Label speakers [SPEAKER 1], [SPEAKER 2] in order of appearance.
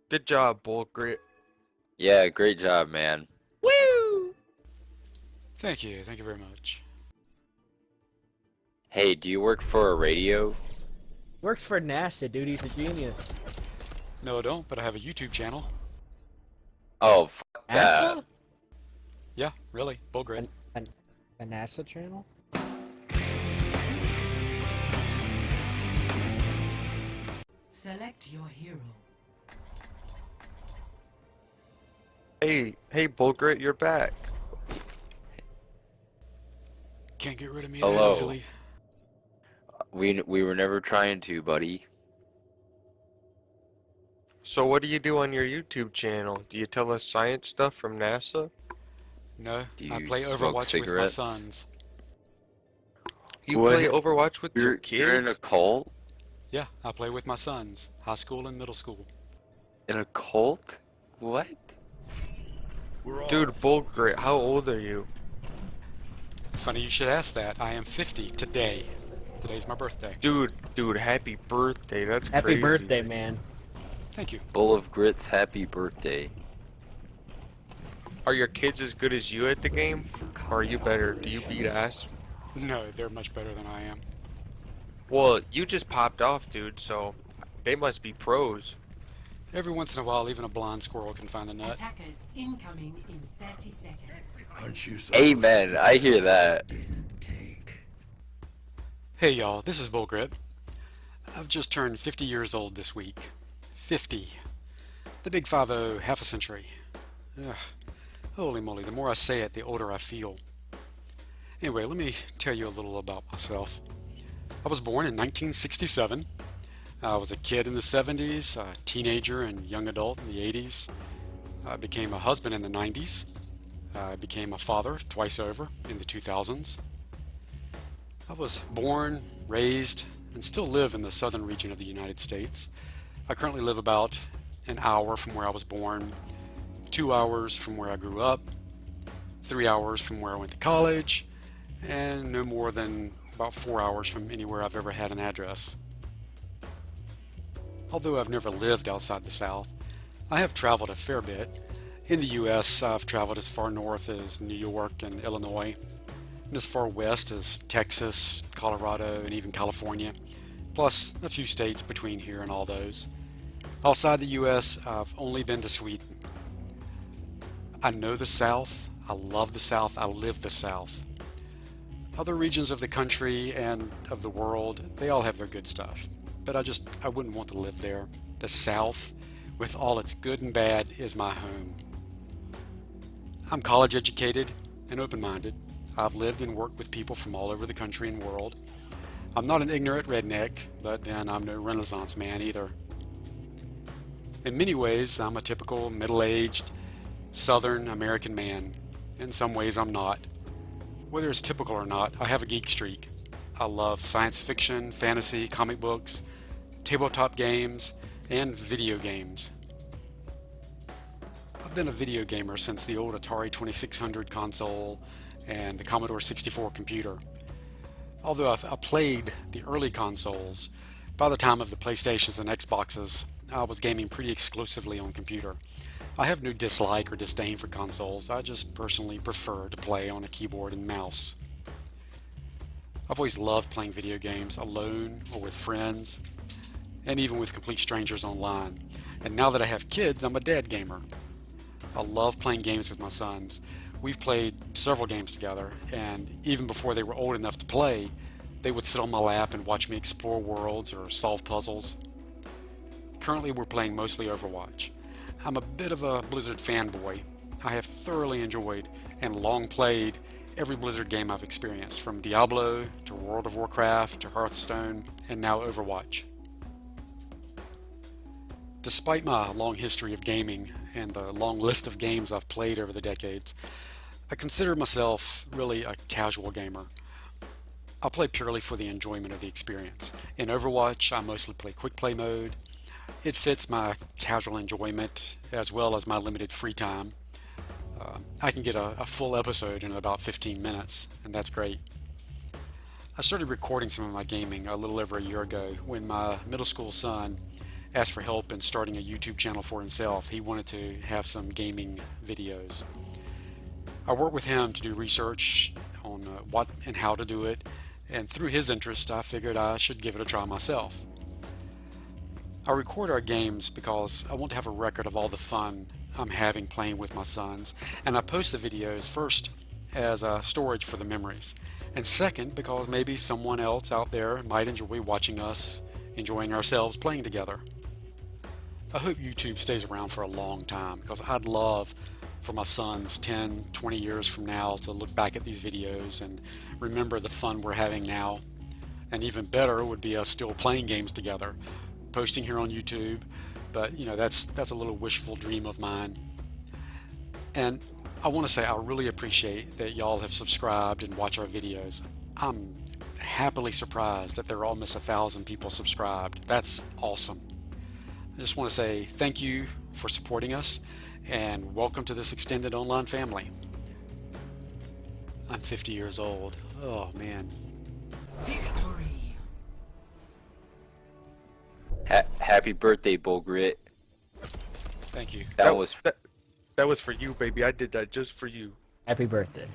[SPEAKER 1] Good job, Bullgrit.
[SPEAKER 2] Yeah, great job, man.
[SPEAKER 1] Woo!
[SPEAKER 3] Thank you. Thank you very much.
[SPEAKER 2] Hey, do you work for a radio?
[SPEAKER 4] Works for NASA, dude. He's a genius.
[SPEAKER 3] No, I don't, but I have a YouTube channel.
[SPEAKER 2] Oh, fuck that.
[SPEAKER 4] NASA?
[SPEAKER 3] Yeah, really. Bullgrit.
[SPEAKER 4] An, a NASA channel?
[SPEAKER 5] Select your hero.
[SPEAKER 1] Hey, Bullgrit, you're back.
[SPEAKER 3] Can't get rid of me that
[SPEAKER 2] Hello.
[SPEAKER 3] easily.
[SPEAKER 2] We were never trying to, buddy.
[SPEAKER 1] So what do you do on your YouTube channel? Do you tell us science stuff from NASA?
[SPEAKER 3] No,
[SPEAKER 2] Do
[SPEAKER 3] I
[SPEAKER 2] you
[SPEAKER 3] play
[SPEAKER 2] smoke
[SPEAKER 3] Overwatch with my
[SPEAKER 2] cigarettes?
[SPEAKER 3] sons.
[SPEAKER 1] You
[SPEAKER 2] What?
[SPEAKER 1] play Overwatch with your
[SPEAKER 2] You're in a
[SPEAKER 1] kids?
[SPEAKER 2] cult?
[SPEAKER 3] Yeah, I play with my sons. High school and middle school.
[SPEAKER 2] In a cult? What?
[SPEAKER 1] Dude, Bullgrit, how old are you?
[SPEAKER 3] Funny you should ask that. I am 50 today. Today's my birthday.
[SPEAKER 1] Dude, happy birthday. That's
[SPEAKER 4] Happy
[SPEAKER 1] crazy.
[SPEAKER 4] birthday, man.
[SPEAKER 3] Thank you.
[SPEAKER 2] Bull of Grits, happy birthday.
[SPEAKER 1] Are your kids as good as you at the game? Or are you better? Do you beat ass?
[SPEAKER 3] No, they're much better than I am.
[SPEAKER 1] Well, you just popped off, dude, so they must be pros.
[SPEAKER 3] Every once in a while, even a blind squirrel can find a nut.
[SPEAKER 5] Attackers incoming in 30 seconds.
[SPEAKER 6] Aren't you so
[SPEAKER 2] Amen, I hear that.
[SPEAKER 3] Hey y'all, this is Bullgrit. I've just turned 50 years old this week. 50. The big 50, half a century. Ugh. Holy moly, the more I say it, the older I feel. Anyway, let me tell you a little about myself. I was born in 1967. I was a kid in the 70s, a teenager and young adult in the 80s. I became a husband in the 90s. I became a father twice over in the 2000s. I was born, raised, and still live in the southern region of the United States. I currently live about an hour from where I was born, 2 hours from where I grew up, 3 hours from where I went to college, and no more than about 4 hours from anywhere I've ever had an address. Although I've never lived outside the South, I have traveled a fair bit. In the U.S., I've traveled as far north as New York and Illinois, and as far west as Texas, Colorado, and even California, plus a few states between here and all those. Outside the U.S., I've only been to Sweden. I know the South, I love the South, I live the South. Other regions of the country and of the world, they all have their good stuff, but I wouldn't want to live there. The South, with all its good and bad, is my home. I'm college educated and open-minded. I've lived and worked with people from all over the country and world. I'm not an ignorant redneck, but then I'm no Renaissance man either. In many ways, I'm a typical middle-aged Southern American man. In some ways, I'm not. Whether it's typical or not, I have a geek streak. I love science fiction, fantasy, comic books, tabletop games, and video games. I've been a video gamer since the old Atari 2600 console and the Commodore 64 computer. Although I played the early consoles, by the time of the PlayStations and Xboxes, I was gaming pretty exclusively on computer. I have no dislike or disdain for consoles, I just personally prefer to play on a keyboard and mouse. I've always loved playing video games alone or with friends, and even with complete strangers online. And now that I have kids, I'm a dad gamer. I love playing games with my sons. We've played several games together, and even before they were old enough to play, they would sit on my lap and watch me explore worlds or solve puzzles. Currently, we're playing mostly Overwatch. I'm a bit of a Blizzard fanboy. I have thoroughly enjoyed and long played every Blizzard game I've experienced, from Diablo to World of Warcraft to Hearthstone, and now Overwatch. Despite my long history of gaming and the long list of games I've played over the decades, I consider myself really a casual gamer. I play purely for the enjoyment of the experience. In Overwatch, I mostly play quick play mode. It fits my casual enjoyment as well as my limited free time. I can get a full episode in about 15 minutes, and that's great. I started recording some of my gaming a little over a year ago when my middle school son asked for help in starting a YouTube channel for himself. He wanted to have some gaming videos. I worked with him to do research on what and how to do it, and through his interest I figured I should give it a try myself. I record our games because I want to have a record of all the fun I'm having playing with my sons, and I post the videos first as a storage for the memories, and second because maybe someone else out there might enjoy watching us enjoying ourselves playing together. I hope YouTube stays around for a long time, because I'd love for my sons 10, 20 years from now to look back at these videos and remember the fun we're having now. And even better would be us still playing games together, posting here on YouTube, but you know, that's a little wishful dream of mine. And I want to say I really appreciate that y'all have subscribed and watch our videos. I'm happily surprised that there are almost 1,000 people subscribed. That's awesome. I just want to say thank you for supporting us, and welcome to this extended online family. I'm 50 years old. Oh man.
[SPEAKER 5] Victory.
[SPEAKER 2] Happy birthday, Bullgrit.
[SPEAKER 3] Thank you.
[SPEAKER 2] That was
[SPEAKER 1] that was for you, baby. I did that just for you.
[SPEAKER 4] Happy birthday.